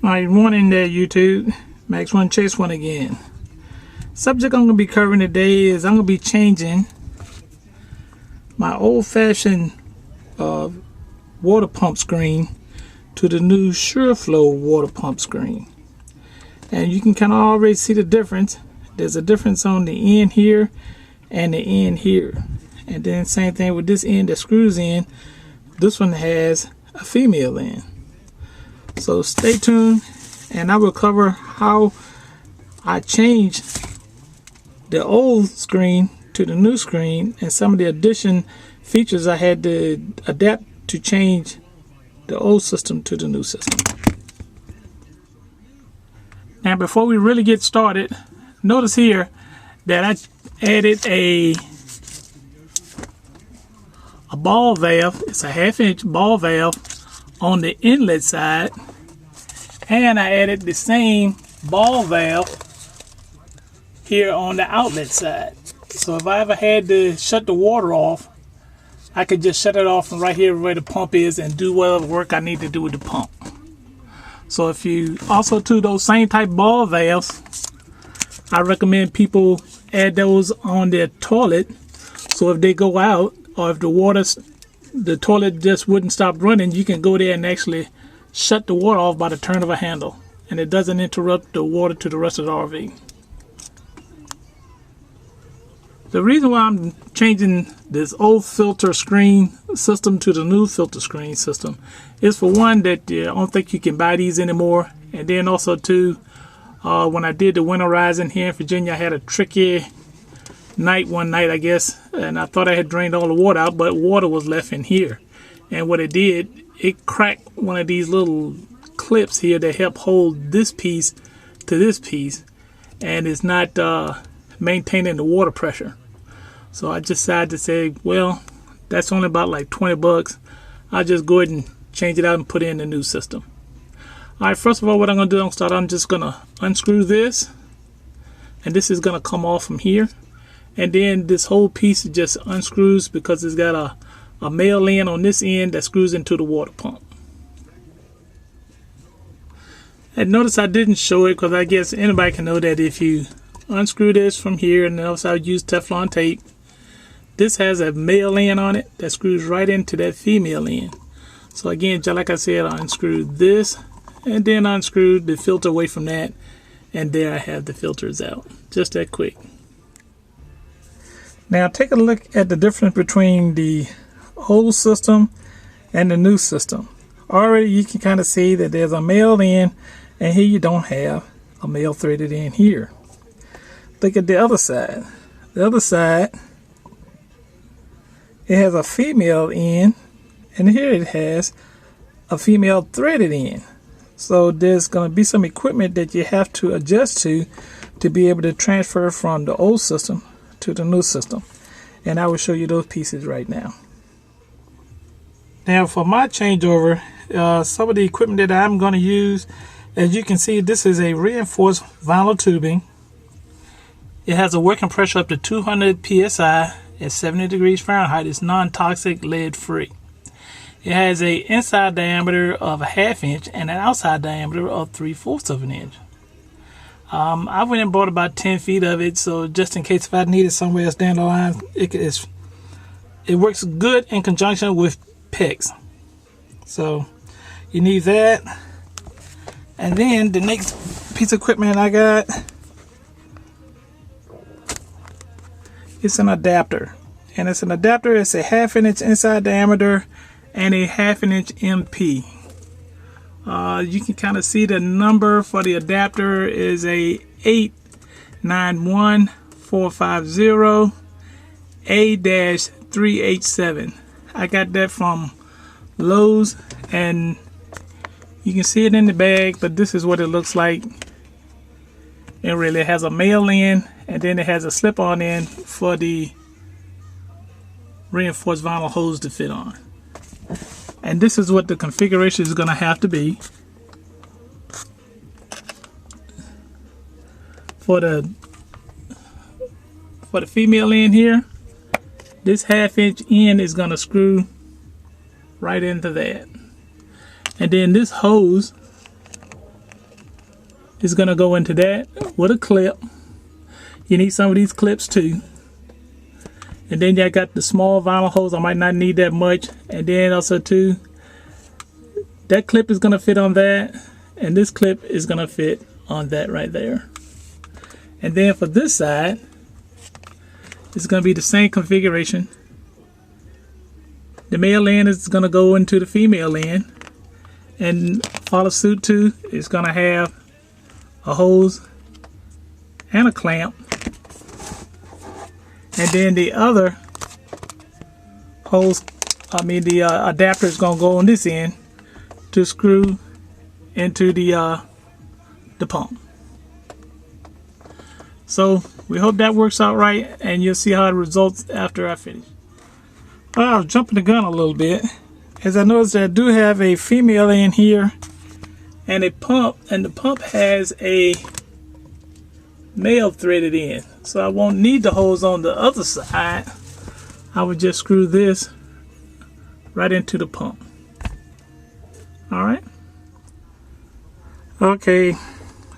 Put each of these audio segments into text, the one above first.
Alright, morning there YouTube. Max One Chase One again. Subject I'm going to be covering today is I'm going to be changing my old-fashioned water pump screen to the new Shurflow water pump screen. And you can kind of already see the difference. There's a difference on the end here and the end here. And then same thing with this end that screws in. This one has a female end. So stay tuned and I will cover how I changed the old screen to the new screen and some of the addition features I had to adapt to change the old system to the new system. Now before we really get started, notice here that I added a ball valve. It's a 1/2 inch ball valve on the inlet side, and I added the same ball valve here on the outlet side. So if I ever had to shut the water off, I could just shut it off from right here where the pump is and do whatever work I need to do with the pump. So if you also do those same type ball valves, I recommend people add those on their toilet, so if they go out or if the toilet just wouldn't stop running, you can go there and actually shut the water off by the turn of a handle, and it doesn't interrupt the water to the rest of the RV. The reason why I'm changing this old filter screen system to the new filter screen system is, for one, that I don't think you can buy these anymore, and then also too, when I did the winterizing here in Virginia, I had a tricky night one night, I guess, and I thought I had drained all the water out, but water was left in here. And what it did, it cracked one of these little clips here that help hold this piece to this piece, and it's not maintaining the water pressure. So I decided to say, well, that's only about like 20 bucks. I'll just go ahead and change it out and put in the new system. Alright, first of all, what I'm going to do, I'm just going to unscrew this, and this is going to come off from here. And then this whole piece just unscrews because it's got a male end on this end that screws into the water pump. And notice I didn't show it because I guess anybody can know that if you unscrew this from here, and also I use Teflon tape, this has a male end on it that screws right into that female end. So again, just like I said, I unscrewed this and then I unscrewed the filter away from that, and there I have the filters out. Just that quick. Now take a look at the difference between the old system and the new system. Already you can kind of see that there's a male end, and here you don't have a male threaded end here. Look at the other side. The other side, it has a female end, and here it has a female threaded end. So there's going to be some equipment that you have to adjust to be able to transfer from the old system to the new system, and I will show you those pieces right now. Now for my changeover, some of the equipment that I'm going to use, as you can see, this is a reinforced vinyl tubing. It has a working pressure up to 200 psi at 70 degrees Fahrenheit. It's non-toxic, lead free. It has a inside diameter of a 1/2 inch and an outside diameter of 3/4 of an inch. I went and bought about 10 feet of it, so just in case if I need it somewhere else down the line, it works good in conjunction with PEX. So you need that. And then the next piece of equipment I got, it's an adapter. And it's an adapter, it's a 1/2 inch inside diameter and a 1/2 inch MP. You can kind of see the number for the adapter is a 891450 A-387. I got that from Lowe's, and you can see it in the bag, but this is what it looks like. It really has a male end, and then it has a slip-on end for the reinforced vinyl hose to fit on. And this is what the configuration is going to have to be for the female end here. This 1/2 inch end is going to screw right into that. And then this hose is going to go into that with a clip. You need some of these clips too. And then I got the small vinyl holes. I might not need that much. And then also too, that clip is going to fit on that. And this clip is going to fit on that right there. And then for this side, it's going to be the same configuration. The male end is going to go into the female end. And follow suit too, it's going to have a hose and a clamp. And then the other hose, the adapter is going to go on this end to screw into the pump. So we hope that works out right, and you'll see how it results after I finish. Well, I was jumping the gun a little bit, as I noticed that I do have a female in here and a pump, and the pump has a male threaded in, so I won't need the hose on the other side. I would just screw this right into the pump. Alright. Okay,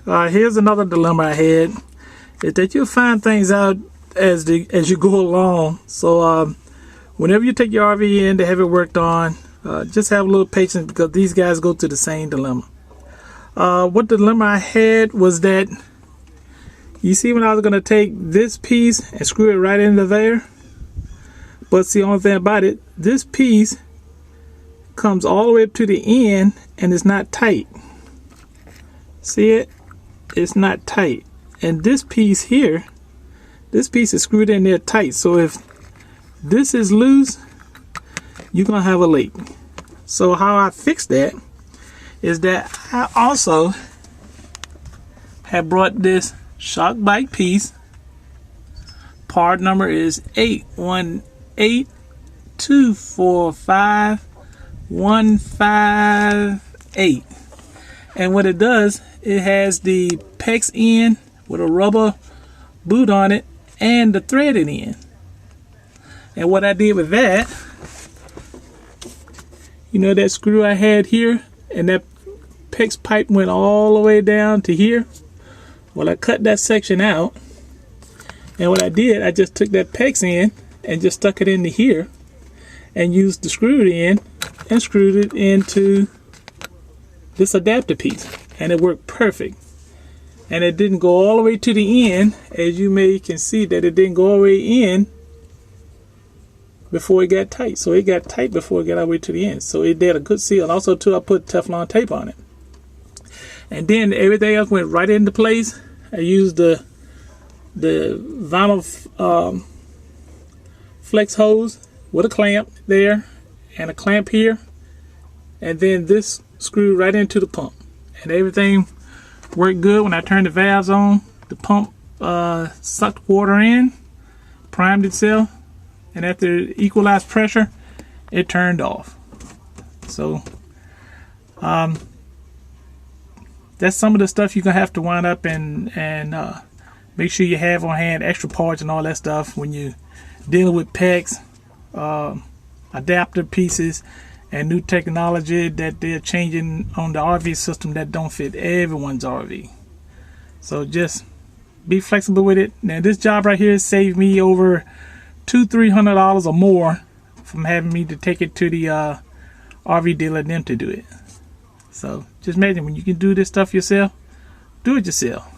here's another dilemma I had, is that you'll find things out as you go along. So whenever you take your RV in to have it worked on, just have a little patience, because these guys go through the same dilemma. What dilemma I had was that, you see, when I was going to take this piece and screw it right into there, but see, the only thing about it, this piece comes all the way up to the end and it's not tight. See it? It's not tight. And this piece here, this piece is screwed in there tight. So if this is loose, you're going to have a leak. So how I fixed that is that I also have brought this shock bike piece. Part number is 818245-158. And what it does, it has the PEX end with a rubber boot on it and the threaded end. And what I did with that, you know that screw I had here, and that PEX pipe went all the way down to here? Well, I cut that section out, and what I did, I just took that PEX end and just stuck it into here and used the screw end and screwed it into this adapter piece, and it worked perfect. And it didn't go all the way to the end, as you can see that it didn't go all the way in before it got tight. So it got tight before it got all the way to the end. So it did a good seal. And also too, I put Teflon tape on it. And then everything else went right into place. I used the vinyl flex hose with a clamp there and a clamp here, and then this screwed right into the pump, and everything worked good. When I turned the valves on, the pump sucked water in, primed itself, and after it equalized pressure, it turned off. So that's some of the stuff you're gonna have to wind up and make sure you have on hand, extra parts and all that stuff when you're dealing with PEX, adapter pieces, and new technology that they're changing on the RV system that don't fit everyone's RV. So just be flexible with it. Now this job right here saved me over $200-300 or more from having me to take it to the RV dealer and them to do it. So just imagine, when you can do this stuff yourself, do it yourself.